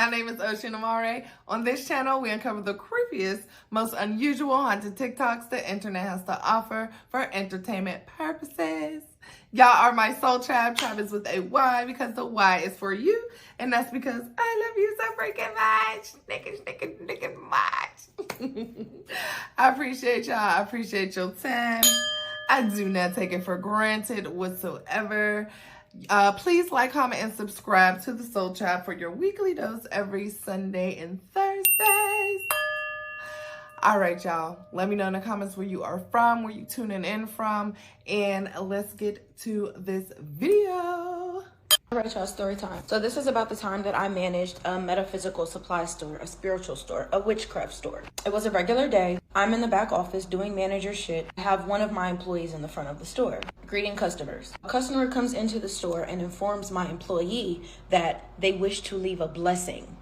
My name is Oshun. On this channel, we uncover the creepiest, most unusual haunted TikToks the internet has to offer for entertainment purposes. Y'all are my soul tribe. Tribe is with a Y because the Y is for you. And that's because I love you so freaking much. Much. I appreciate y'all. I appreciate your time. I do not take it for granted whatsoever. Please like, comment, and subscribe to the Soul Tribe for your weekly dose every Sunday and Thursdays. All right, y'all. Let me know in the comments where you are from, where you tuning in from, and let's get to this video. All right, y'all, story time. So this is about the time that I managed a metaphysical supply store, a spiritual store, a witchcraft store. It was a regular day. I'm in the back office doing manager shit. I have one of my employees in the front of the store, greeting customers. A customer comes into the store and informs my employee that they wish to leave a blessing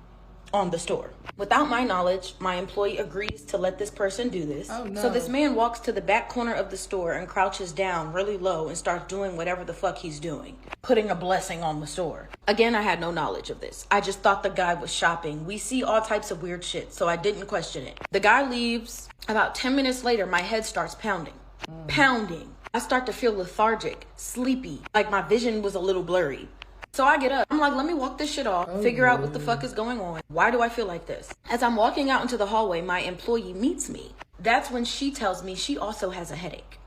on the store. Without my knowledge, my employee agrees to let this person do this. Oh, no. So this man walks to the back corner of the store and crouches down really low and starts doing whatever the fuck he's doing, putting a blessing on the store. Again, I had no knowledge of this. I just thought the guy was shopping. We see all types of weird shit, so I didn't question it. The guy leaves. About 10 minutes later, my head starts pounding. Pounding. I start to feel lethargic, sleepy, like my vision was a little blurry. So I get up. I'm like, let me walk this shit off, figure out what the fuck is going on. Why do I feel like this? As I'm walking out into the hallway, my employee meets me. That's when she tells me she also has a headache.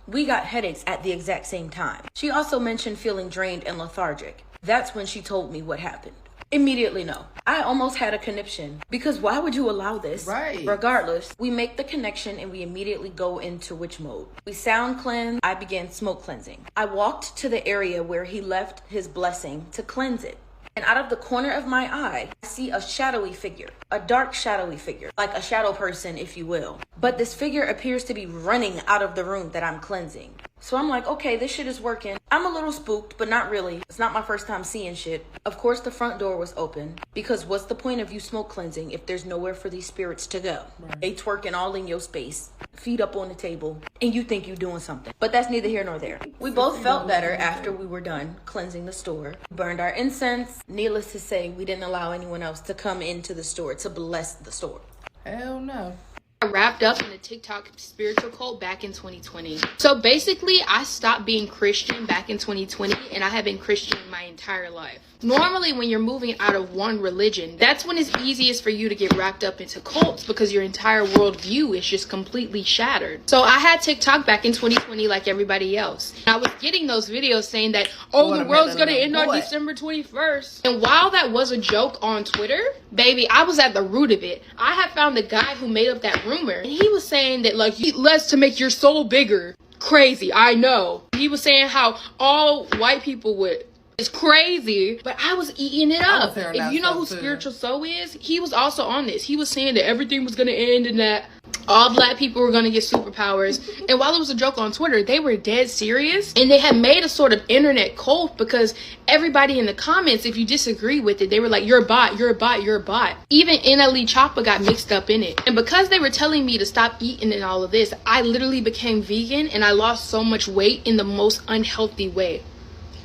We got headaches at the exact same time. She also mentioned feeling drained and lethargic. That's when she told me what happened. Immediately no. I almost had a conniption because why would you allow this? Right. Regardless, we make the connection and we immediately go into witch mode. We sound cleanse. I began smoke cleansing. I walked to the area where he left his blessing to cleanse it. And out of the corner of my eye, I see a shadowy figure, a dark shadowy figure, like a shadow person, if you will. But this figure appears to be running out of the room that I'm cleansing. So I'm like, okay, this shit is working. I'm a little spooked, but not really. It's not my first time seeing shit. Of course, the front door was open because what's the point of you smoke cleansing if there's nowhere for these spirits to go? Right. They twerking all in your space, feet up on the table, and you think you're doing something. But that's neither here nor there. We both felt better after we were done cleansing the store. Burned our incense. Needless to say, we didn't allow anyone else to come into the store to bless the store. Hell no. I wrapped up in a TikTok spiritual cult back in 2020. So basically, I stopped being Christian back in 2020, and I have been Christian my entire life. Normally, when you're moving out of one religion, that's when it's easiest for you to get wrapped up into cults because your entire worldview is just completely shattered. So I had TikTok back in 2020 like everybody else. And I was getting those videos saying that, oh, the world's going to end on December 21st. And while that was a joke on Twitter, baby, I was at the root of it. I had found the guy who made up that rumor, and he was saying that, like, you eat less to make your soul bigger. Crazy, I know. He was saying how all white people would. It's crazy, but I was eating it up. If you know who Spiritual Soul is, he was also on this. He was saying that everything was going to end and that all black people were going to get superpowers. And while it was a joke on Twitter, they were dead serious. And they had made a sort of internet cult because everybody in the comments, if you disagree with it, they were like, you're a bot, you're a bot, you're a bot. Even LOGiCAL got mixed up in it. And because they were telling me to stop eating and all of this, I literally became vegan and I lost so much weight in the most unhealthy way.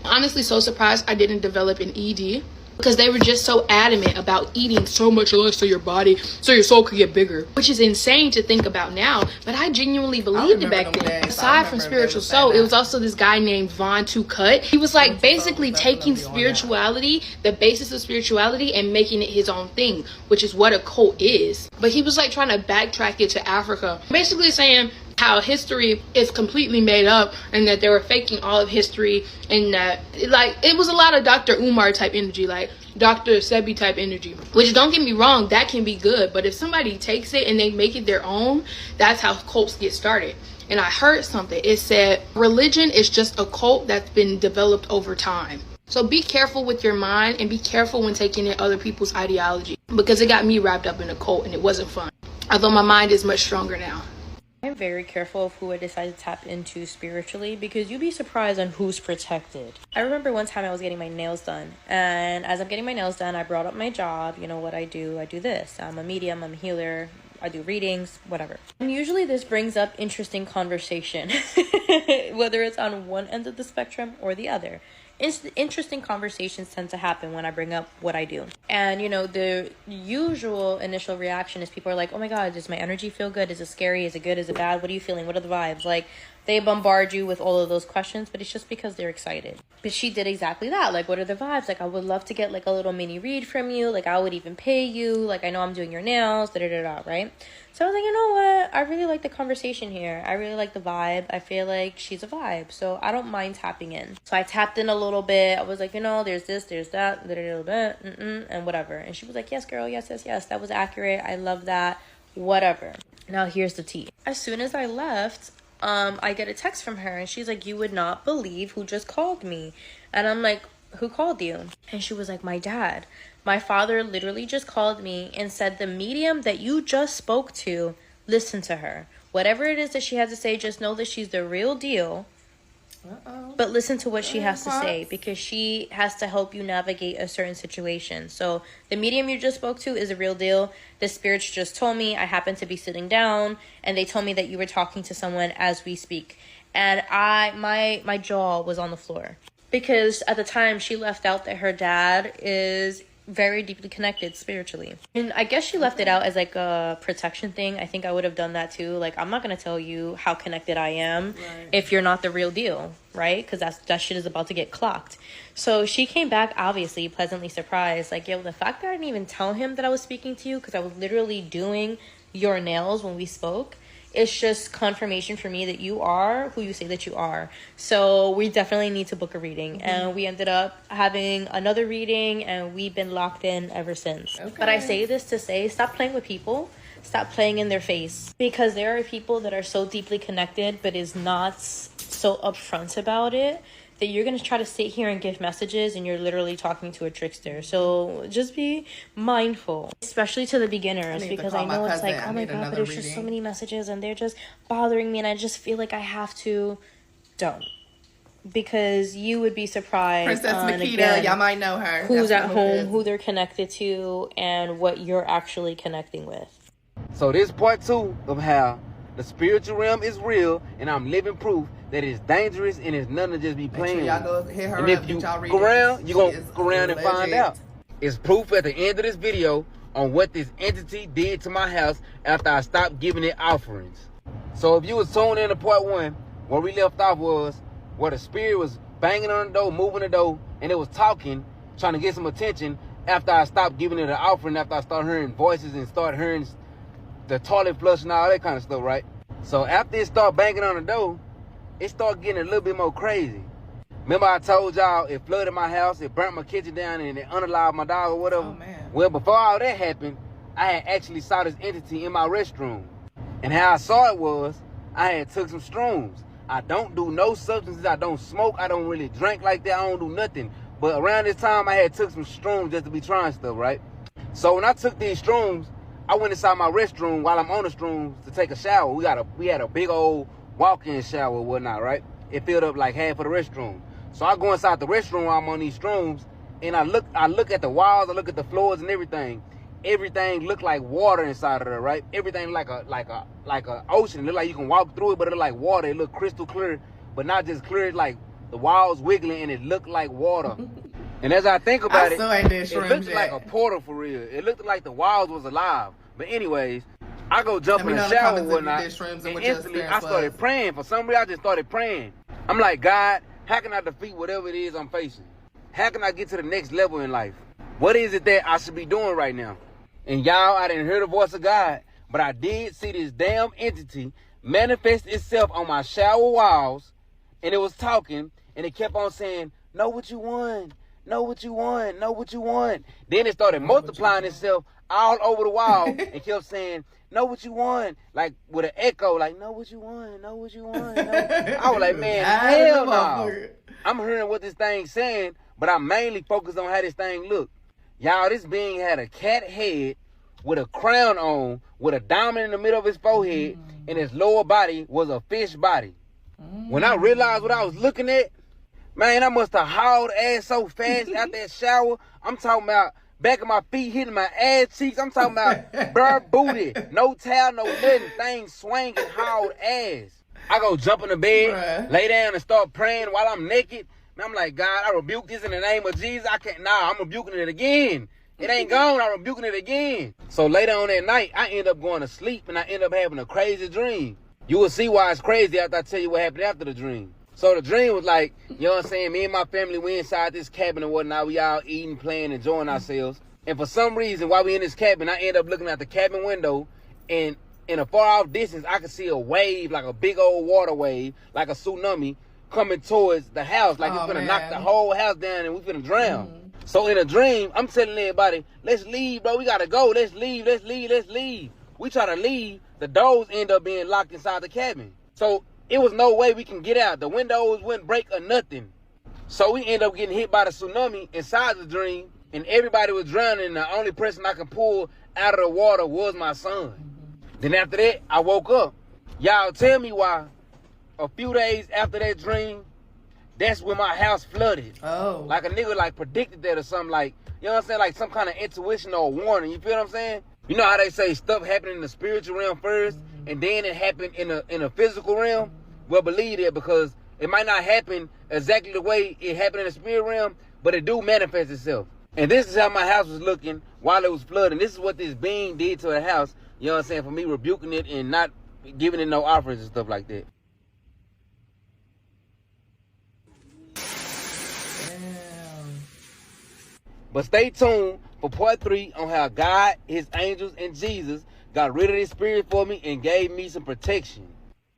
Honestly, so surprised I didn't develop an ED because they were just so adamant about eating so much less to your body so your soul could get bigger, which is insane to think about now, but I genuinely believed it back then. Aside from Spiritual Soul, it was also this guy named Von To Cut. He was like basically taking spirituality, the basis of spirituality, and making it his own thing, which is what a cult is. But he was like trying to backtrack it to Africa, basically saying how history is completely made up and that they were faking all of history, and that like it was a lot of Dr. Umar type energy, like Dr. Sebi type energy, which, don't get me wrong, that can be good, but if somebody takes it and they make it their own, that's how cults get started. And I heard something, it said religion is just a cult that's been developed over time. So be careful with your mind and be careful when taking in other people's ideology, because it got me wrapped up in a cult and it wasn't fun, although my mind is much stronger now. I'm very careful of who I decide to tap into spiritually because you'd be surprised on who's protected. I remember one time I was getting my nails done, and as I'm getting my nails done, I brought up my job. You know what I do? I do this. I'm a medium, I'm a healer, I do readings, whatever. And usually this brings up interesting conversation, whether it's on one end of the spectrum or the other. interesting conversations tend to happen when I bring up what I do. And, you know, the usual initial reaction is people are like, oh my God, does my energy feel good? Is it scary? Is it good? Is it bad? What are you feeling? What are the vibes? Like, they bombard you with all of those questions, but it's just because they're excited. But she did exactly that. Like, what are the vibes? Like, I would love to get like a little mini read from you. Like, I would even pay you. Like, I know I'm doing your nails, right? So I was like, you know what? I really like the conversation here. I really like the vibe. I feel like she's a vibe. So I don't mind tapping in. So I tapped in a little bit. I was like, you know, there's this, there's that, and whatever. And she was like, yes, girl, yes. That was accurate. I love that. Whatever. Now here's the tea. As soon as I left, I get a text from her and she's like, you would not believe who just called me. And I'm like, who called you? And she was like, my dad. My father literally just called me and said the medium that you just spoke to, listen to her. Whatever it is that she has to say, just know that she's the real deal. But listen to what she has to say, because she has to help you navigate a certain situation. So the medium you just spoke to is a real deal. The spirits just told me, I happened to be sitting down and they told me that you were talking to someone as we speak. And my jaw was on the floor, because at the time she left out that her dad is very deeply connected spiritually. And I guess she left it out as like a protection thing. I think I would have done that too. Like, I'm not going to tell you how connected I am if you're not the real deal, right? Because that shit is about to get clocked. So she came back obviously pleasantly surprised. Like, yo, the fact that I didn't even tell him that I was speaking to you, because I was literally doing your nails when we spoke, it's just confirmation for me that you are who you say that you are. So we definitely need to book a reading. And we ended up having another reading and we've been locked in ever since. But I say this to say, stop playing with people. Stop playing in their face. Because there are people that are so deeply connected but is not so upfront about it, that you're going to try to sit here and give messages and you're literally talking to a trickster. So just be mindful, especially to the beginners, because I know it's like, oh my God, but there's just so many messages and they're just bothering me and I just feel like I have to. Don't. Because you would be surprised. Princess Nikita, y'all might know her. Who's at home, who they're connected to, and what you're actually connecting with. So this part 2 of how the spiritual realm is real, and I'm living proof that it's dangerous and it's nothing to just be playing y'all go hit her and up, if you y'all read go around, it. you're going to go around and find out. It's proof at the end of this video on what this entity did to my house after I stopped giving it offerings. So if you was tuned in to part 1, where we left off was where the spirit was banging on the door, moving the door, and it was talking, trying to get some attention after I stopped giving it an offering, after I started hearing voices and started hearing the toilet flush and all that kind of stuff, right? So after it started banging on the door, it started getting a little bit more crazy. Remember I told y'all it flooded my house, it burnt my kitchen down, and it unalived my dog or whatever? Oh, man. Well, before all that happened, I had actually saw this entity in my restroom. And how I saw it was, I had took some shrooms. I don't do no substances, I don't smoke, I don't really drink like that, I don't do nothing. But around this time, I had took some shrooms just to be trying stuff, right? So when I took these shrooms, I went inside my restroom while I'm on the shrooms to take a shower. We had a big old walk-in shower or whatnot, right? It filled up like half of the restroom. So I go inside the restroom while I'm on these shrooms, and I look at the walls, I look at the floors and everything. Everything looked like water inside of there, right? Everything like a ocean. It looked like you can walk through it, but it looked like water. It looked crystal clear, but not just clear, like the walls wiggling and it looked like water. And as I think about it looked like a portal for real. It looked like the walls was alive. But anyways, I go jump in the shower and whatnot, and instantly I started praying. For some reason, I just started praying. I'm like, God, how can I defeat whatever it is I'm facing? How can I get to the next level in life? What is it that I should be doing right now? And y'all, I didn't hear the voice of God, but I did see this damn entity manifest itself on my shower walls, and it was talking, and it kept on saying, know what you want, know what you want, know what you want. Then it started multiplying itself all over the wall and kept saying, know what you want, like with an echo, like, know what you want, know what you want. I was like, man, hell no. I'm hearing what this thing's saying, but I'm mainly focused on how this thing looked. Y'all, this being had a cat head with a crown on, with a diamond in the middle of his forehead, and his lower body was a fish body. When I realized what I was looking at, man, I must have hauled ass so fast out that shower. I'm talking about back of my feet hitting my ass cheeks. I'm talking about bare booty, no towel, no nothing, things swinging, hauled ass. I go jump in the bed, lay down and start praying while I'm naked. And I'm like, God, I rebuke this in the name of Jesus. I can't, I'm rebuking it again. It ain't gone, I'm rebuking it again. So later on that night, I end up going to sleep and I end up having a crazy dream. You will see why it's crazy after I tell you what happened after the dream. So the dream was like, you know what I'm saying? Me and my family, we inside this cabin and whatnot. We all eating, playing, enjoying ourselves. And for some reason, while we in this cabin, I end up looking out the cabin window, and in a far off distance, I could see a wave, like a big old water wave, like a tsunami, coming towards the house. Like it's gonna knock the whole house down and we finna drown. So in a dream, I'm telling everybody, let's leave, bro. We gotta go. Let's leave. Let's leave. Let's leave. We try to leave. The doors end up being locked inside the cabin. So it was no way we can get out. The windows wouldn't break or nothing. So we end up getting hit by the tsunami inside the dream, and everybody was drowning. And the only person I could pull out of the water was my son. Then after that, I woke up. Y'all tell me why a few days after that dream, that's when my house flooded. Oh. Like a nigga like predicted that or something, like, you know what I'm saying? Like some kind of intuition or warning. You feel what I'm saying? You know how they say stuff happened in the spiritual realm first, and then it happened in a physical realm? Well, believe that, because it might not happen exactly the way it happened in the spirit realm, but it do manifest itself. And this is how my house was looking while it was flooding. This is what this being did to the house, you know what I'm saying, for me rebuking it and not giving it no offerings and stuff like that. But stay tuned for part 3 on how God, his angels, and Jesus got rid of this spirit for me and gave me some protection.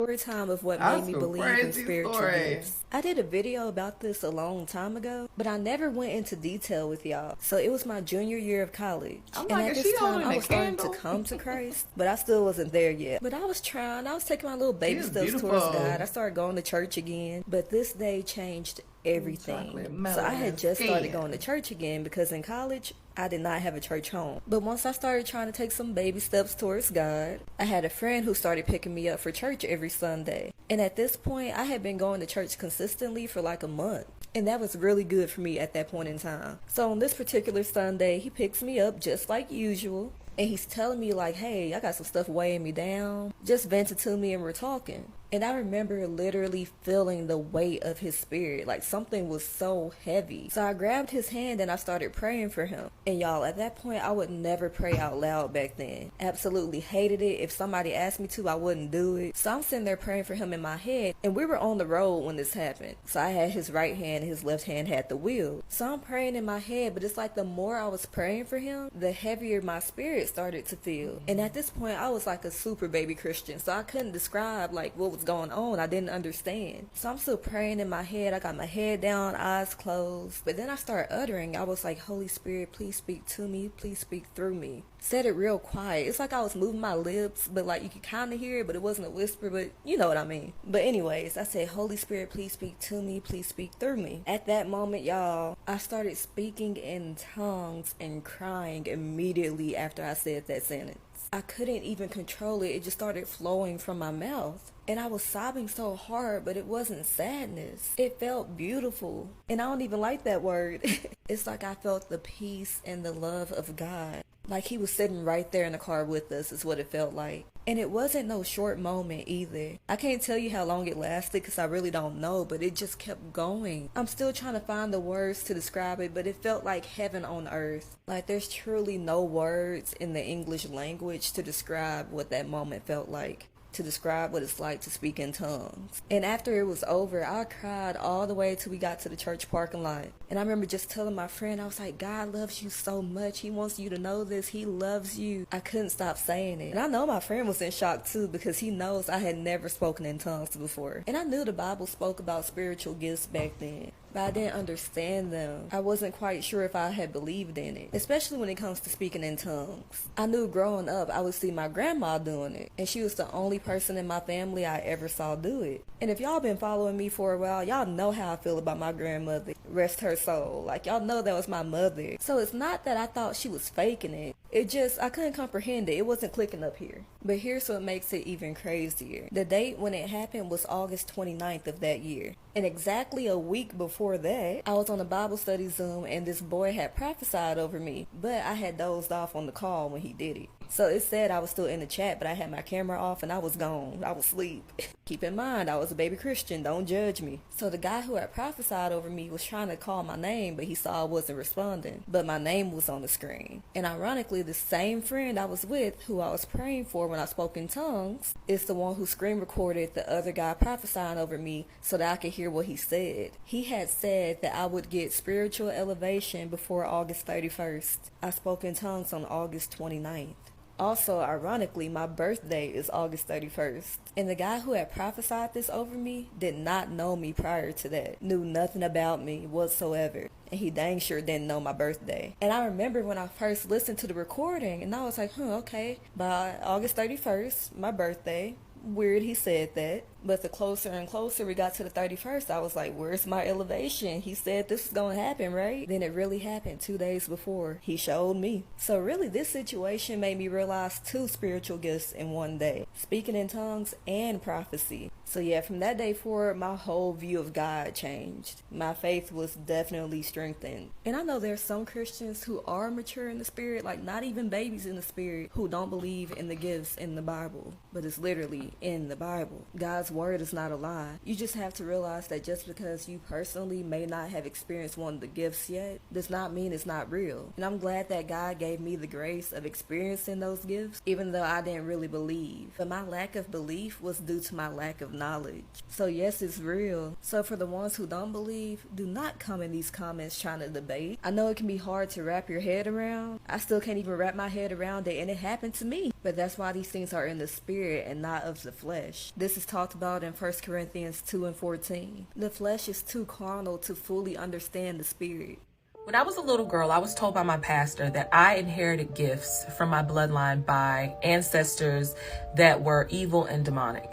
Story time of what made me believe in spiritual gifts. I did a video about this a long time ago, but I never went into detail with y'all. So it was my junior year of college. And at this time, I was starting to come to Christ, but I still wasn't there yet. But I was trying. I was taking my little baby steps towards God. I started going to church again. But this day changed everything. So I had just started going to church again because in college, I did not have a church home. But once I started trying to take some baby steps towards God, I had a friend who started picking me up for church every Sunday. And at this point, I had been going to church consistently for like a month. And that was really good for me at that point in time. So on this particular Sunday, he picks me up just like usual. And he's telling me like, hey, I got some stuff weighing me down. Just vent it to me and we're talking. And I remember literally feeling the weight of his spirit. Like something was so heavy. So I grabbed his hand and I started praying for him. And y'all, at that point, I would never pray out loud back then. Absolutely hated it. If somebody asked me to, I wouldn't do it. So I'm sitting there praying for him in my head. And we were on the road when this happened. So I had his right hand, his left hand had the wheel. So I'm praying in my head, but it's like the more I was praying for him, the heavier my spirit started to feel. And at this point, I was like a super baby Christian. So I couldn't describe like what was going on. I didn't understand. So I'm still praying in my head. I got my head down, eyes closed. But then I started uttering. I was like, Holy Spirit, please speak to me. Please speak through me. Said it real quiet. It's like I was moving my lips, but like you could kind of hear it, but it wasn't a whisper, but you know what I mean. But anyways, I said, Holy Spirit, please speak to me. Please speak through me. At that moment, y'all, I started speaking in tongues and crying immediately after I said that sentence. I couldn't even control it. It just started flowing from my mouth. And I was sobbing so hard, but it wasn't sadness. It felt beautiful. And I don't even like that word. It's like I felt the peace and the love of God. Like he was sitting right there in the car with us is what it felt like. And it wasn't no short moment either. I can't tell you how long it lasted because I really don't know, but it just kept going. I'm still trying to find the words to describe it, but it felt like heaven on earth. Like there's truly no words in the English language to describe what that moment felt like. To describe what it's like to speak in tongues. And after it was over, I cried all the way till we got to the church parking lot. And I remember just telling my friend, I was like, God loves you so much. He wants you to know this. He loves you. I couldn't stop saying it. And I know my friend was in shock too because he knows I had never spoken in tongues before. And I knew the Bible spoke about spiritual gifts back then, but I didn't understand them. I wasn't quite sure if I had believed in it, especially when it comes to speaking in tongues. I knew growing up I would see my grandma doing it, and she was the only person in my family I ever saw do it. And if y'all been following me for a while, y'all know how I feel about my grandmother. Rest her soul. Like y'all know that was my mother. So it's not that I thought she was faking it. It just, I couldn't comprehend it. It wasn't clicking up here. But here's what makes it even crazier. The date when it happened was August 29th of that year. And exactly a week before that, I was on a Bible study Zoom and this boy had prophesied over me. But I had dozed off on the call when he did it. So it said I was still in the chat, but I had my camera off and I was gone. I was asleep. Keep in mind, I was a baby Christian. Don't judge me. So the guy who had prophesied over me was trying to call my name, but he saw I wasn't responding. But my name was on the screen. And ironically, the same friend I was with, who I was praying for when I spoke in tongues, is the one who screen recorded the other guy prophesying over me so that I could hear what he said. He had said that I would get spiritual elevation before August 31st. I spoke in tongues on August 29th. Also, ironically, my birthday is August 31st. And the guy who had prophesied this over me did not know me prior to that. Knew nothing about me whatsoever. And he dang sure didn't know my birthday. And I remember when I first listened to the recording, and I was like, okay, by August 31st, my birthday. Weird he said that. But the closer and closer we got to the 31st, I was like, where's my elevation? He said this was going to happen, right? Then it really happened 2 days before. He showed me. So really, this situation made me realize 2 spiritual gifts in one day. Speaking in tongues and prophecy. So yeah, from that day forward, my whole view of God changed. My faith was definitely strengthened. And I know there's some Christians who are mature in the spirit, like not even babies in the spirit, who don't believe in the gifts in the Bible. But it's literally in the Bible. God's word is not a lie. You just have to realize that just because you personally may not have experienced one of the gifts yet, does not mean it's not real. And I'm glad that God gave me the grace of experiencing those gifts, even though I didn't really believe. But my lack of belief was due to my lack of knowledge. So yes, it's real. So for the ones who don't believe, do not come in these comments trying to debate. I know it can be hard to wrap your head around. I still can't even wrap my head around it, and it happened to me. But that's why these things are in the spirit and not of the flesh. This is talked about in 1 Corinthians 2:14. The flesh is too carnal to fully understand the spirit. When I was a little girl, I was told by my pastor that I inherited gifts from my bloodline by ancestors that were evil and demonic.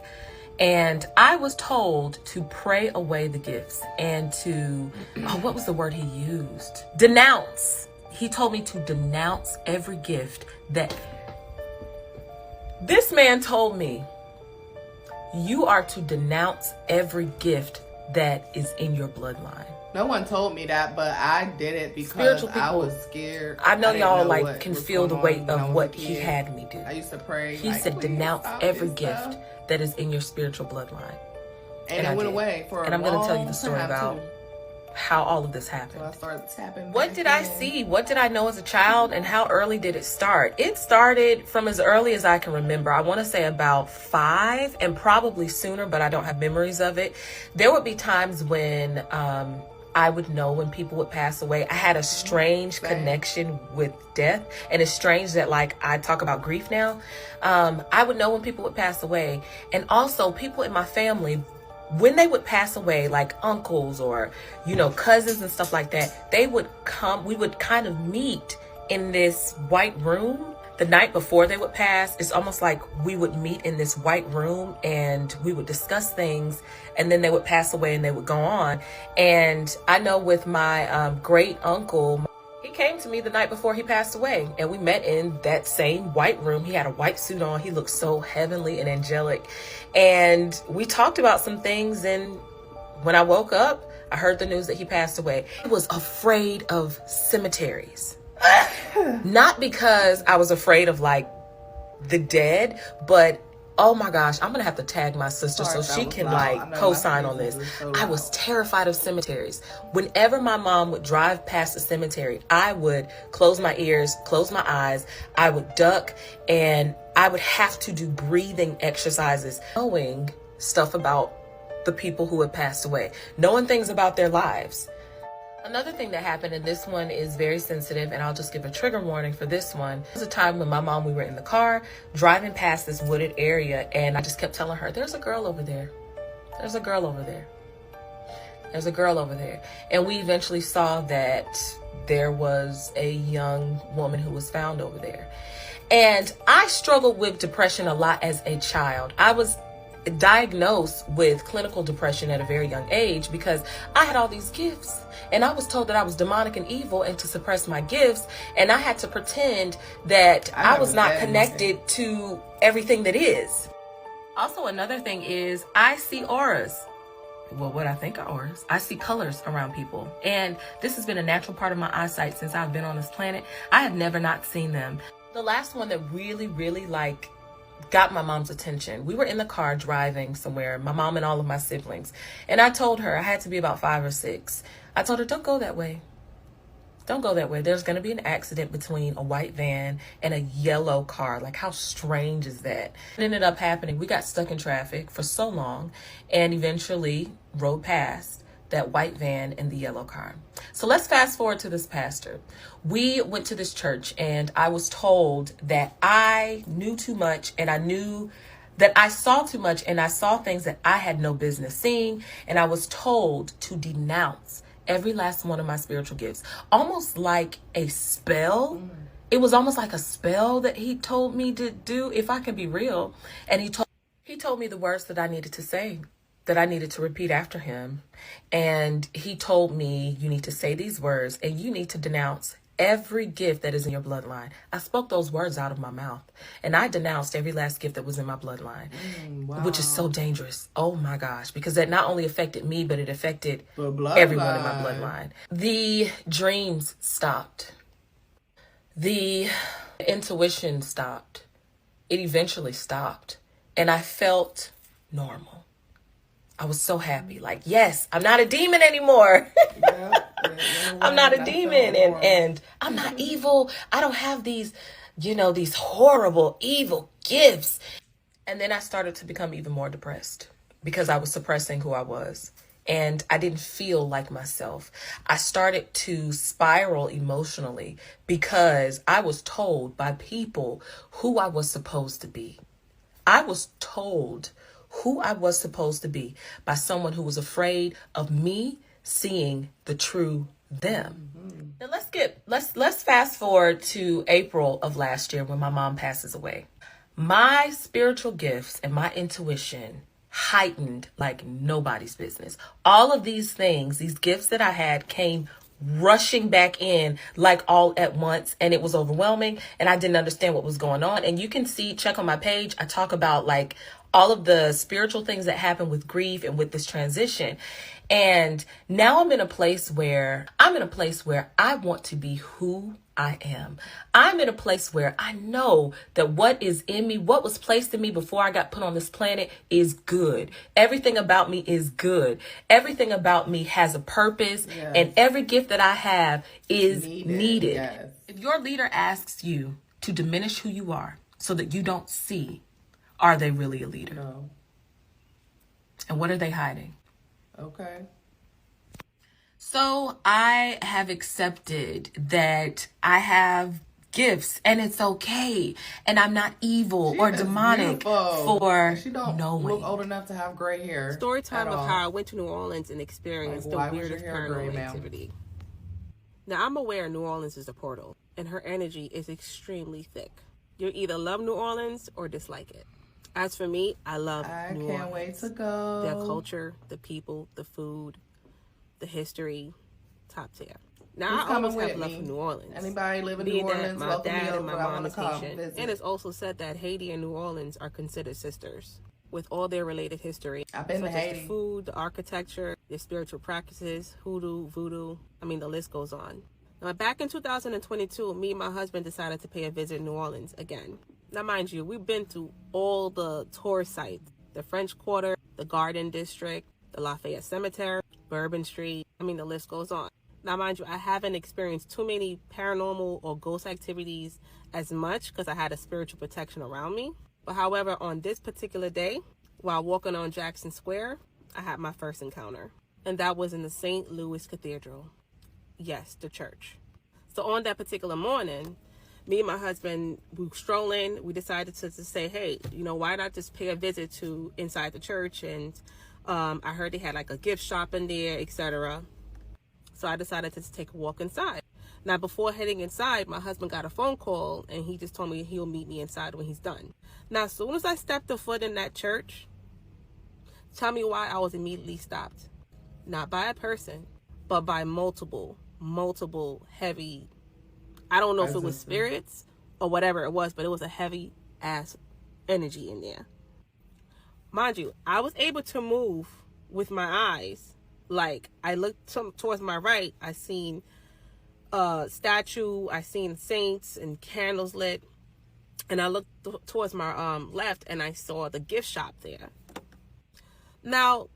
And I was told to pray away the gifts and to, what was the word he used? Denounce. He told me to denounce every gift that... This man told me, you are to denounce every gift that is in your bloodline. No one told me that, but I did it because I was scared. I know y'all can feel the weight of what he had me do. I used to pray. He said, denounce every gift that is in your spiritual bloodline. And it went away for a long time. And I'm going to tell you the story about how all of this happened. So I started tapping. What did I see? What did I know as a child? And how early did it start? It started from as early as I can remember. I want to say about 5 and probably sooner, but I don't have memories of it. There would be times when I would know when people would pass away. I had a strange connection with death. And it's strange that I talk about grief now. I would know when people would pass away. And also people in my family, when they would pass away, like uncles or, cousins and stuff like that, they would come, we would kind of meet in this white room the night before they would pass. It's almost like we would meet in this white room and we would discuss things, and then they would pass away and they would go on. And I know with my great uncle, he came to me the night before he passed away, and we met in that same white room. He had a white suit on. He looked so heavenly and angelic. And we talked about some things. And when I woke up, I heard the news that he passed away. I was afraid of cemeteries. Not because I was afraid of the dead, but oh my gosh, I'm gonna have to tag my sister so she can co-sign on this. I was terrified of cemeteries. Whenever my mom would drive past a cemetery, I would close my ears, close my eyes, I would duck, and I would have to do breathing exercises, knowing stuff about the people who had passed away, knowing things about their lives. Another thing that happened, and this one is very sensitive, and I'll just give a trigger warning for this one. There was a time when my mom, we were in the car driving past this wooded area, and I just kept telling her, there's a girl over there. There's a girl over there. There's a girl over there. And we eventually saw that there was a young woman who was found over there. And I struggled with depression a lot as a child. I was diagnosed with clinical depression at a very young age because I had all these gifts, and I was told that I was demonic and evil and to suppress my gifts, and I had to pretend that I was not connected to everything that is. Also, another thing is I see auras. Well, what I think are auras. I see colors around people, and this has been a natural part of my eyesight since I've been on this planet. I have never not seen them. The last one that really, really like got my mom's attention. We were in the car driving somewhere, my mom and all of my siblings. And I told her, I had to be about 5 or 6. I told her, don't go that way. Don't go that way. There's going to be an accident between a white van and a yellow car. Like, how strange is that? It ended up happening. We got stuck in traffic for so long and eventually rode past that white van and the yellow car. So let's fast forward to this pastor. We went to this church and I was told that I knew too much, and I knew that I saw too much, and I saw things that I had no business seeing. And I was told to denounce every last one of my spiritual gifts, almost like a spell. It was almost like a spell that he told me to do, if I can be real. And he told me the words that I needed to say, that I needed to repeat after him. And he told me, you need to say these words and you need to denounce every gift that is in your bloodline. I spoke those words out of my mouth, and I denounced every last gift that was in my bloodline, which is so dangerous. Oh my gosh, because that not only affected me, but it affected everyone in my bloodline. The dreams stopped. The intuition stopped. It eventually stopped, and I felt normal. I was so happy. Like, yes, I'm not a demon anymore. I'm not a demon, and I'm not evil. I don't have these, these horrible, evil gifts. And then I started to become even more depressed because I was suppressing who I was. And I didn't feel like myself. I started to spiral emotionally because I was told by people who I was supposed to be. I was told who I was supposed to be by someone who was afraid of me seeing the true them. Now let's fast forward to April of last year when my mom passes away. My spiritual gifts and my intuition heightened like nobody's business. All of these things, these gifts that I had, came rushing back in like all at once, and it was overwhelming, and I didn't understand what was going on. And you can check on my page, I talk about like all of the spiritual things that happen with grief and with this transition. And now I'm in a place where I want to be who I am. I'm in a place where I know that what is in me, what was placed in me before I got put on this planet, is good. Everything about me is good. Everything about me has a purpose, and every gift that I have is needed. Yes. If your leader asks you to diminish who you are so that you don't see, are they really a leader? No. And what are they hiding? Okay. So I have accepted that I have gifts and it's okay. And I'm not evil or demonic for she don't knowing. Look old enough to have gray hair. Story time of how I went to New Orleans and experienced the weirdest paranormal activity. Now, I'm aware New Orleans is a portal and her energy is extremely thick. You either love New Orleans or dislike it. As for me, I love New Orleans. I can't wait to go. Their culture, the people, the food, the history, top tier. Now, I always have love for New Orleans. Anybody live in New Orleans, my dad and my mom is Haitian. And it's also said that Haiti and New Orleans are considered sisters with all their related history. I've been to Haiti. The food, the architecture, their spiritual practices, hoodoo, voodoo. I mean, the list goes on. Now, back in 2022, me and my husband decided to pay a visit in New Orleans again. Now, mind you, we've been to all the tourist sites, the French Quarter, the Garden District, the Lafayette Cemetery, Bourbon Street. I mean, the list goes on. Now, mind you, I haven't experienced too many paranormal or ghost activities as much because I had a spiritual protection around me. But however, on this particular day, while walking on Jackson Square, I had my first encounter. And that was in the St. Louis Cathedral. Yes, the church. So on that particular morning, me and my husband, we were strolling. We decided to say, hey, why not just pay a visit to inside the church? And I heard they had like a gift shop in there, etc. So I decided to take a walk inside. Now, before heading inside, my husband got a phone call and he just told me he'll meet me inside when he's done. Now, as soon as I stepped a foot in that church, tell me why I was immediately stopped. Not by a person, but by multiple heavy, I don't know if it was spirits or whatever it was, but it was a heavy ass energy in there. Mind you, I was able to move with my eyes. Like, I looked towards my right, I seen a statue, I seen saints and candles lit. and I looked towards my left, and I saw the gift shop there. Now,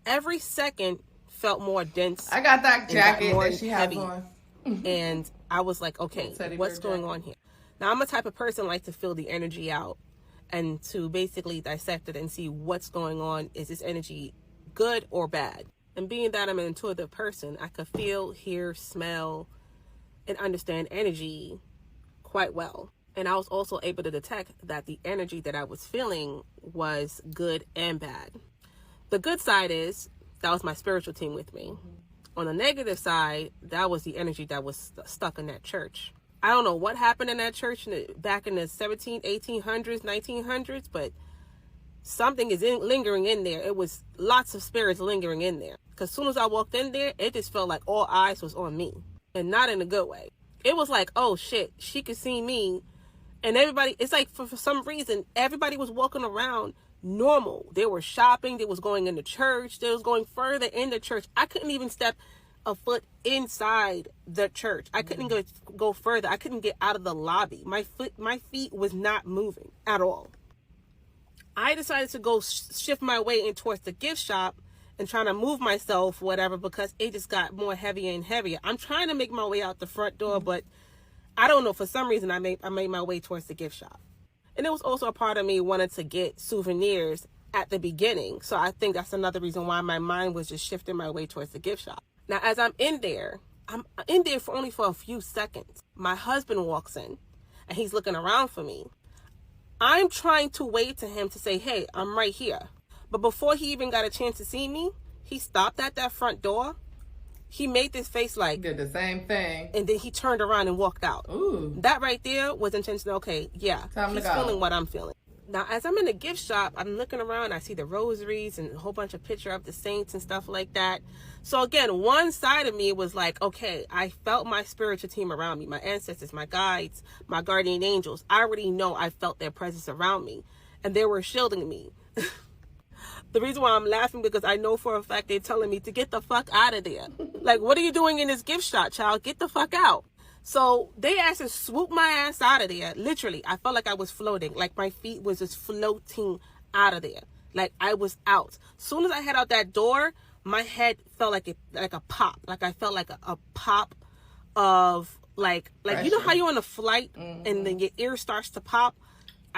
every second felt more dense. I got that jacket that she has heavy. on. And I was like, okay, what's going on here? Now, I'm a type of person like to feel the energy out and to basically dissect it and see what's going on. Is this energy good or bad? And being that I'm an intuitive person, I could feel, hear, smell, and understand energy quite well. And I was also able to detect that the energy that I was feeling was good and bad. The good side is that was my spiritual team with me. On the negative side, that was the energy that was stuck in that church. I don't know what happened in that church back in the 1800s, 1900s, but something is lingering in there. It was lots of spirits lingering in there. Because as soon as I walked in there, it just felt like all eyes was on me. And not in a good way. It was like, oh shit, she could see me. And everybody, it's like for some reason, everybody was walking around normal. They were shopping. They was going into church. They was going further in the church. I couldn't even step a foot inside the church. I couldn't go further. I couldn't get out of the lobby. My feet was not moving at all. I decided to go shift my way in towards the gift shop and trying to move myself, whatever, because it just got more heavier and heavier. I'm trying to make my way out the front door, but I don't know. For some reason, I made my way towards the gift shop. And it was also a part of me wanting to get souvenirs at the beginning. So I think that's another reason why my mind was just shifting my way towards the gift shop. Now, as I'm in there for only a few seconds. My husband walks in and he's looking around for me. I'm trying to wave to him to say, hey, I'm right here. But before he even got a chance to see me, he stopped at that front door. He made this face like... Did the same thing. And then he turned around and walked out. Ooh. That right there was intentional. Okay, yeah. He's feeling what I'm feeling. Now, as I'm in the gift shop, I'm looking around. I see the rosaries and a whole bunch of pictures of the saints and stuff like that. So again, one side of me was like, okay, I felt my spiritual team around me. My ancestors, my guides, my guardian angels. I already know I felt their presence around me. And they were shielding me. The reason why I'm laughing because I know for a fact they're telling me to get the fuck out of there. Like, what are you doing in this gift shop, child? Get the fuck out. So they asked to swoop my ass out of there. Literally, I felt like I was floating. Like my feet was just floating out of there. Like I was out. Soon as I head out that door, my head felt like a pop. Like I felt like a pop of like you know how you're on a flight and then your ear starts to pop?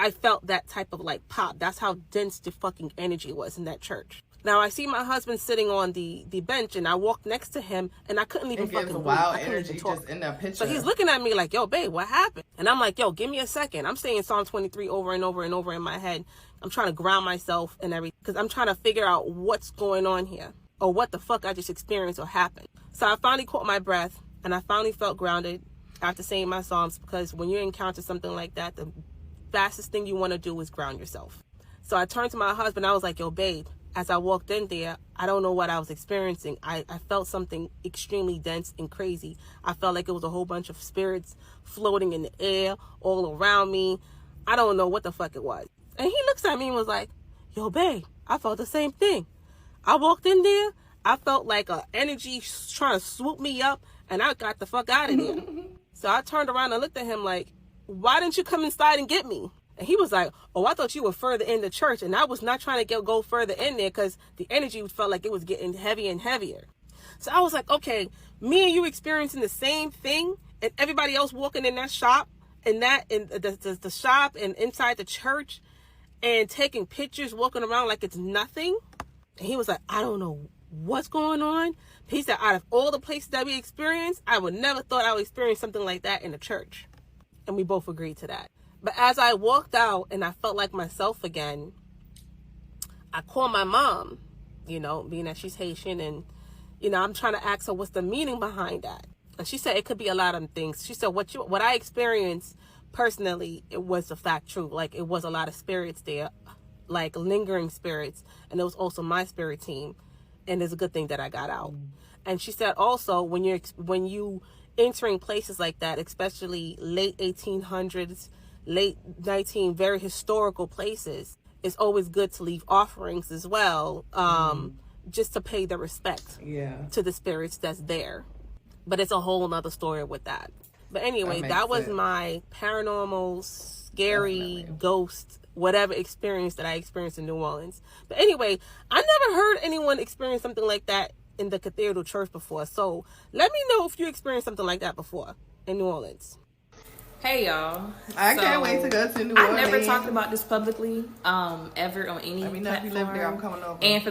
I felt that type of like pop. That's how dense the fucking energy was in that church. Now I see my husband sitting on the bench and I walked next to him and I couldn't even fucking move. I couldn't even talk. Just in that picture. So he's looking at me like, yo, babe, what happened? And I'm like, yo, give me a second. I'm saying Psalm 23 over and over and over in my head. I'm trying to ground myself and everything because I'm trying to figure out what's going on here or what the fuck I just experienced or happened. So I finally caught my breath and I finally felt grounded after saying my Psalms because when you encounter something like that, the fastest thing you want to do is ground yourself. So I turned to my husband. I was like, yo, babe, as I walked in there, I don't know what I was experiencing. I felt something extremely dense and crazy. I felt like it was a whole bunch of spirits floating in the air all around me. I don't know what the fuck it was. And he looks at me and was like, yo, babe, I felt the same thing. I walked in there. I felt like an energy trying to swoop me up and I got the fuck out of there. So I turned around and looked at him like, why didn't you come inside and get me? And he was like, oh, I thought you were further in the church. And I was not trying to go further in there because the energy felt like it was getting heavier and heavier. So I was like, okay, me and you experiencing the same thing and everybody else walking in that shop and the shop and inside the church and taking pictures, walking around like it's nothing. And he was like, I don't know what's going on. He said, out of all the places that we experienced, I would never thought I would experience something like that in the church. And we both agreed to that. But as I walked out and I felt like myself again, I called my mom, you know, being that she's Haitian. And, you know, I'm trying to ask her what's the meaning behind that. And she said it could be a lot of things. She said what I experienced personally, it was a fact true. Like it was a lot of spirits there, like lingering spirits. And it was also my spirit team. And it's a good thing that I got out. And she said also when you entering places like that, especially late 1800s, late 19, very historical places, it's always good to leave offerings as well, just to pay the respect to the spirits that's there. But it's a whole nother story with that. But anyway, that was my paranormal scary ghost, whatever experience that I experienced in New Orleans. But anyway, I never heard anyone experience something like that in the cathedral church before. So let me know if you experienced something like that before in New Orleans. Hey y'all. I can't wait to go to New Orleans. I never talked about this publicly, ever on any Let me know if you live there. I'm coming over. And for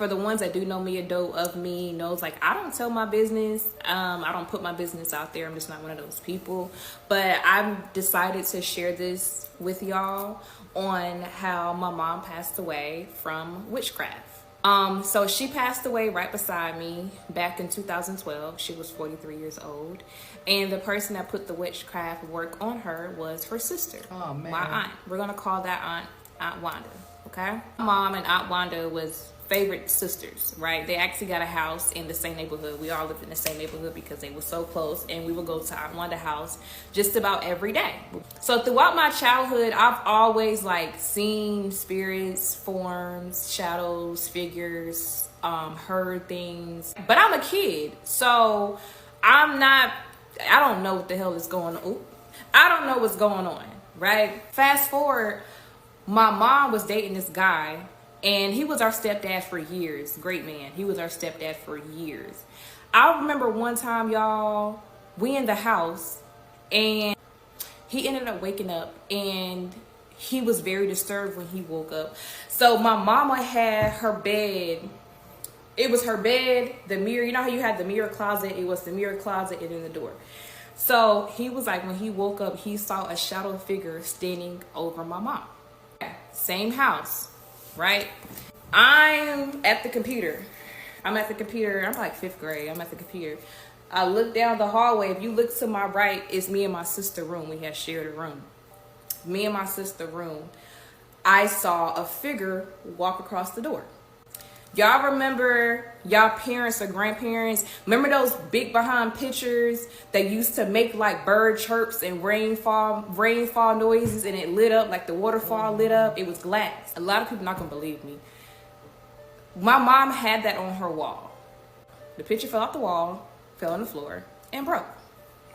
the ones that do know me, of me, knows like I don't tell my business. I don't put my business out there. I'm just not one of those people. But I've decided to share this with y'all on how my mom passed away from witchcraft. So she passed away right beside me back in 2012. She was 43 years old. And the person that put the witchcraft work on her was her sister. Oh, man. My aunt. We're going to call that Aunt Wanda. Okay? My mom and Aunt Wanda was favorite sisters, right? They actually got a house in the same neighborhood. We all lived in the same neighborhood because they were so close, and we would go to Aunt Wanda's house just about every day. So throughout my childhood, I've always like seen spirits, forms, shadows, figures, heard things. But I'm a kid, so I don't know what the hell is going on. I don't know what's going on, right? Fast forward, my mom was dating this guy, and he was our stepdad for years. Great man. He was our stepdad for years. I remember one time, y'all, we in the house, and he ended up waking up, and he was very disturbed when he woke up. So my mama had her bed. It was her bed, the mirror. You know how you had the mirror closet? It was the mirror closet and then the door. So he was like, when he woke up, he saw a shadow figure standing over my mom. Same house, right? I'm at the computer. I'm like 5th grade. I'm at the computer. I look down the hallway. If you look to my right, it's me and my sister's room. We had shared a room. Me and my sister's room. I saw a figure walk across the door. Y'all remember y'all parents or grandparents? Remember those big behind pictures that used to make like bird chirps and rainfall noises, and it lit up like the waterfall lit up? It was glass. A lot of people not gonna believe me. My mom had that on her wall. The picture fell off the wall, fell on the floor, and broke.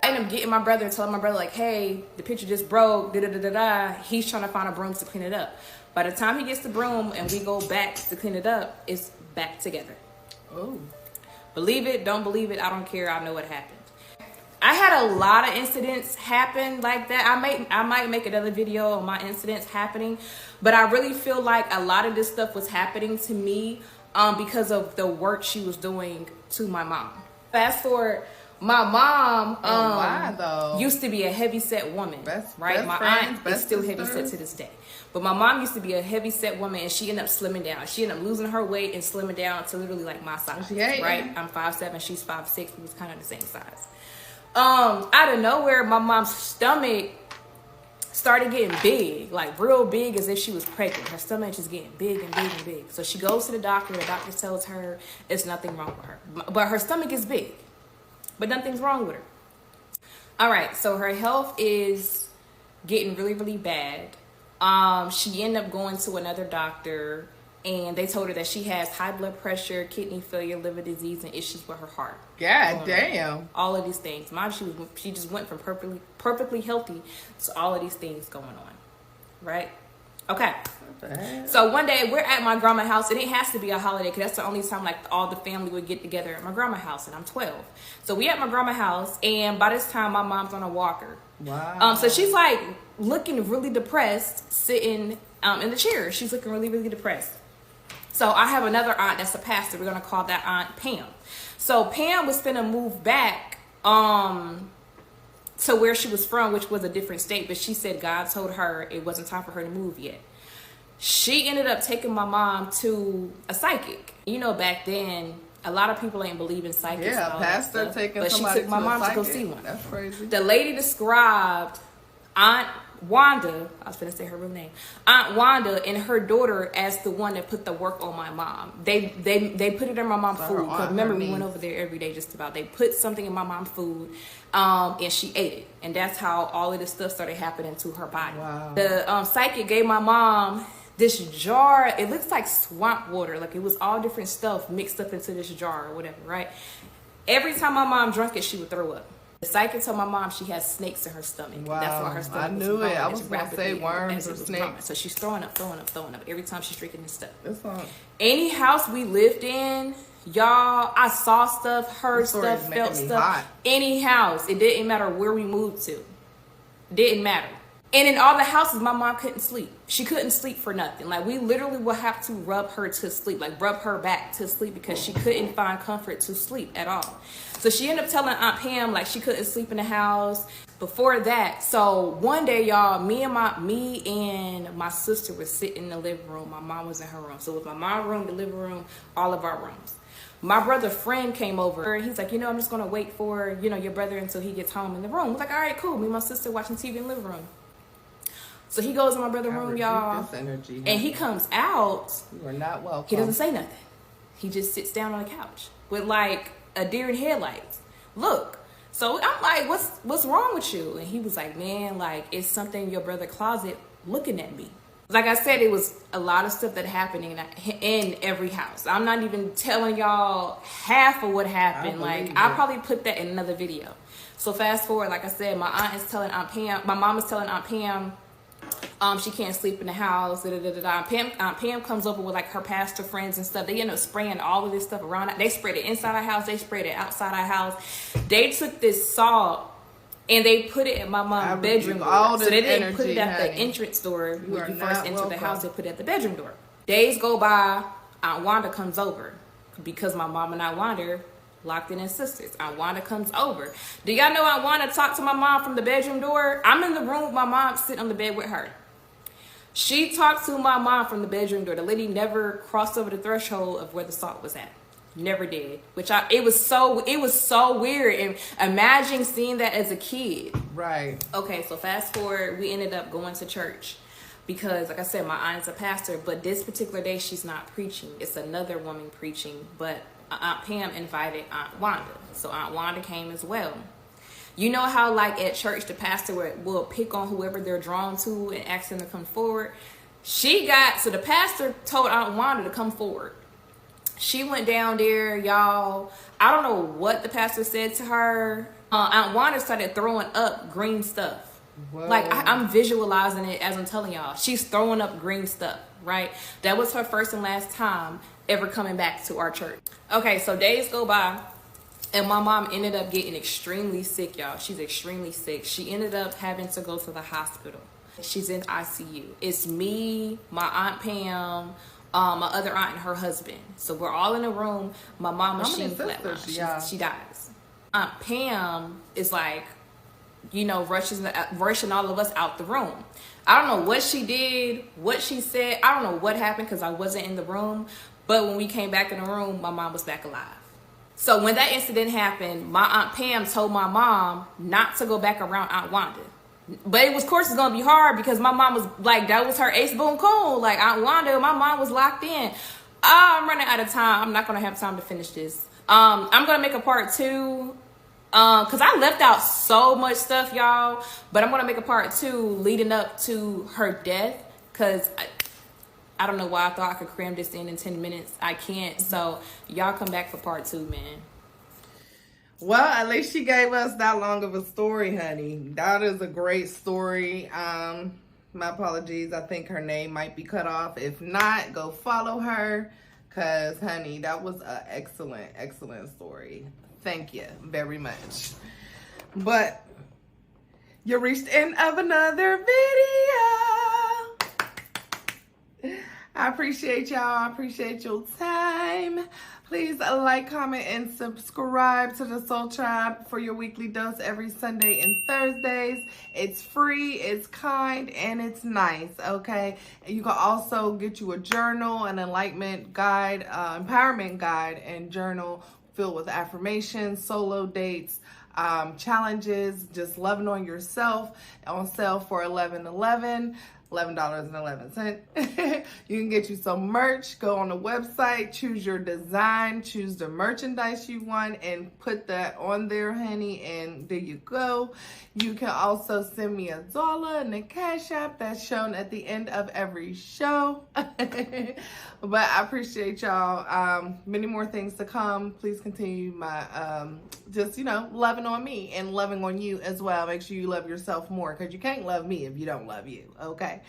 I ended up getting my brother and telling my brother like, hey, the picture just broke, da-da-da-da-da. He's trying to find a broom to clean it up. By the time he gets the broom and we go back to clean it up, it's back together. Oh. Believe it, don't believe it, I don't care. I know what happened. I had a lot of incidents happen like that. I might make another video on my incidents happening, but I really feel like a lot of this stuff was happening to me because of the work she was doing to my mom. Fast forward, my mom why, though? Used to be a heavy-set woman, right? My aunt is still heavy-set to this day. But my mom used to be a heavy-set woman, and she ended up slimming down. She ended up losing her weight and slimming down to literally like my size, right? I'm 5'7", she's 5'6". We was kind of the same size. Out of nowhere, my mom's stomach started getting big, like real big, as if she was pregnant. Her stomach just getting big and big and big. So she goes to the doctor. The doctor tells her it's nothing wrong with her, but her stomach is big, but nothing's wrong with her. All right, so her health is getting really, really bad. She ended up going to another doctor, and they told her that she has high blood pressure, kidney failure, liver disease, and issues with her heart. God damn. All of these things. Mom, she just went from perfectly healthy to all of these things going on. Right? Okay. So one day we're at my grandma's house, and it has to be a holiday because that's the only time like all the family would get together at my grandma's house, and I'm 12. So we at my grandma's house, and by this time my mom's on a walker. Wow. So she's like looking really depressed, sitting in the chair. She's looking really, really depressed. So I have another aunt that's a pastor. We're gonna call that Aunt Pam. So Pam was finna move back to where she was from, which was a different state, but she said God told her it wasn't time for her to move yet. She ended up taking my mom to a psychic. You know, back then, a lot of people ain't believe in psychics. Yeah, pastor taking somebody to a psychic. But she took my mom to go see one. That's crazy. The lady described Aunt Wanda, I was going to say her real name, Aunt Wanda and her daughter as the one that put the work on my mom. They put it in my mom's food. Because remember, we went over there every day just about. They put something in my mom's food, and she ate it. And that's how all of this stuff started happening to her body. Wow. The psychic gave my mom this jar. It looks like swamp water. Like it was all different stuff mixed up into this jar or whatever, right? Every time my mom drank it, she would throw up. The psychic told my mom she has snakes in her stomach. Wow, That's why her stomach I knew was it. I growing was as going to rapidly say worms as it or was snakes. growing. So she's throwing up every time she's drinking this stuff. That's all. Any house we lived in, y'all, I saw stuff, heard stuff, felt stuff. Hot. Any house, it didn't matter where we moved to. Didn't matter. And in all the houses, my mom couldn't sleep. She couldn't sleep for nothing. Like, we literally would have to rub her to sleep, like rub her back to sleep, because she couldn't find comfort to sleep at all. So she ended up telling Aunt Pam, like, she couldn't sleep in the house. Before that, so one day, y'all, me and my sister was sitting in the living room. My mom was in her room. So it was my mom's room, the living room, all of our rooms. My brother friend came over. He's like, I'm just going to wait for, your brother until he gets home in the room. I was like, all right, cool. Me and my sister watching TV in the living room. So he goes in my brother's room, y'all, and he comes out. You are not welcome. He doesn't say nothing. He just sits down on the couch with like a deer in headlights. Look. So I'm like, what's wrong with you? And he was like, man, like, it's something in your brother's closet looking at me. Like I said, it was a lot of stuff that happened in every house. I'm not even telling y'all half of what happened. I'll probably put that in another video. So fast forward, like I said, my mom is telling Aunt Pam, she can't sleep in the house. Aunt Pam comes over with like her pastor friends and stuff. They end up spraying all of this stuff around. They sprayed it inside our house. They sprayed it outside our house. They took this salt and they put it in my mom's bedroom door. So they didn't put it at the entrance door when you first enter the house. They put it at the bedroom door. Days go by. Aunt Wanda comes over because my mom and Aunt Wanda locked in as sisters. Aunt Wanda comes over. Do y'all know Aunt Wanda talked to my mom from the bedroom door? I'm in the room with my mom, sitting on the bed with her. She talked to my mom from the bedroom door. The lady never crossed over the threshold of where the salt was at. Never did. It was so weird. And imagine seeing that as a kid. Right. Okay, so fast forward, we ended up going to church. Because, like I said, my aunt's a pastor. But this particular day, she's not preaching. It's another woman preaching. But Aunt Pam invited Aunt Wanda. So Aunt Wanda came as well. You know how, like, at church, the pastor will pick on whoever they're drawn to and ask them to come forward? So the pastor told Aunt Wanda to come forward. She went down there, y'all. I don't know what the pastor said to her. Aunt Wanda started throwing up green stuff. Whoa. Like, I'm visualizing it as I'm telling y'all. She's throwing up green stuff, right? That was her first and last time ever coming back to our church. Okay, so days go by. And my mom ended up getting extremely sick, y'all. She's extremely sick. She ended up having to go to the hospital. She's in ICU. It's me, my Aunt Pam, my other aunt and her husband. So we're all in a room. My mom machine flatline. She dies. Aunt Pam is like, rushing all of us out the room. I don't know what she did, what she said. I don't know what happened because I wasn't in the room. But when we came back in the room, my mom was back alive. So when that incident happened, my Aunt Pam told my mom not to go back around Aunt Wanda. But it was, of course, it's going to be hard because my mom was like, that was her ace boon cool. Like, Aunt Wanda, my mom was locked in. I'm running out of time. I'm not going to have time to finish this. I'm going to make a part 2. Because I left out so much stuff, y'all. But I'm going to make a part 2 leading up to her death. Because I don't know why I thought I could cram this in 10 minutes. I can't. So y'all come back for part 2, man. Well, at least she gave us that long of a story, honey. That is a great story. My apologies. I think her name might be cut off. If not, go follow her. Because, honey, that was an excellent, excellent story. Thank you very much. But you reached the end of another video. I appreciate y'all. I appreciate your time. Please like, comment, and subscribe to the Soul Tribe for your weekly dose every Sunday and Thursdays. It's free, it's kind, and it's nice, okay? And you can also get you a journal, an enlightenment guide, empowerment guide, and journal filled with affirmations, solo dates, challenges, just loving on yourself, on sale for $11.11. $11.11. You can get you some merch. Go on the website, choose your design, choose the merchandise you want, and put that on there, honey, and there you go. You can also send me $1 in the Cash App that's shown at the end of every show. But I appreciate y'all. Many more things to come. Please continue my just, you know, loving on me and loving on you as well. Make sure you love yourself more, because you can't love me if you don't love you. Okay.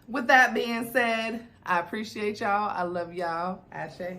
With that being said, I appreciate y'all. I love y'all. Ashe.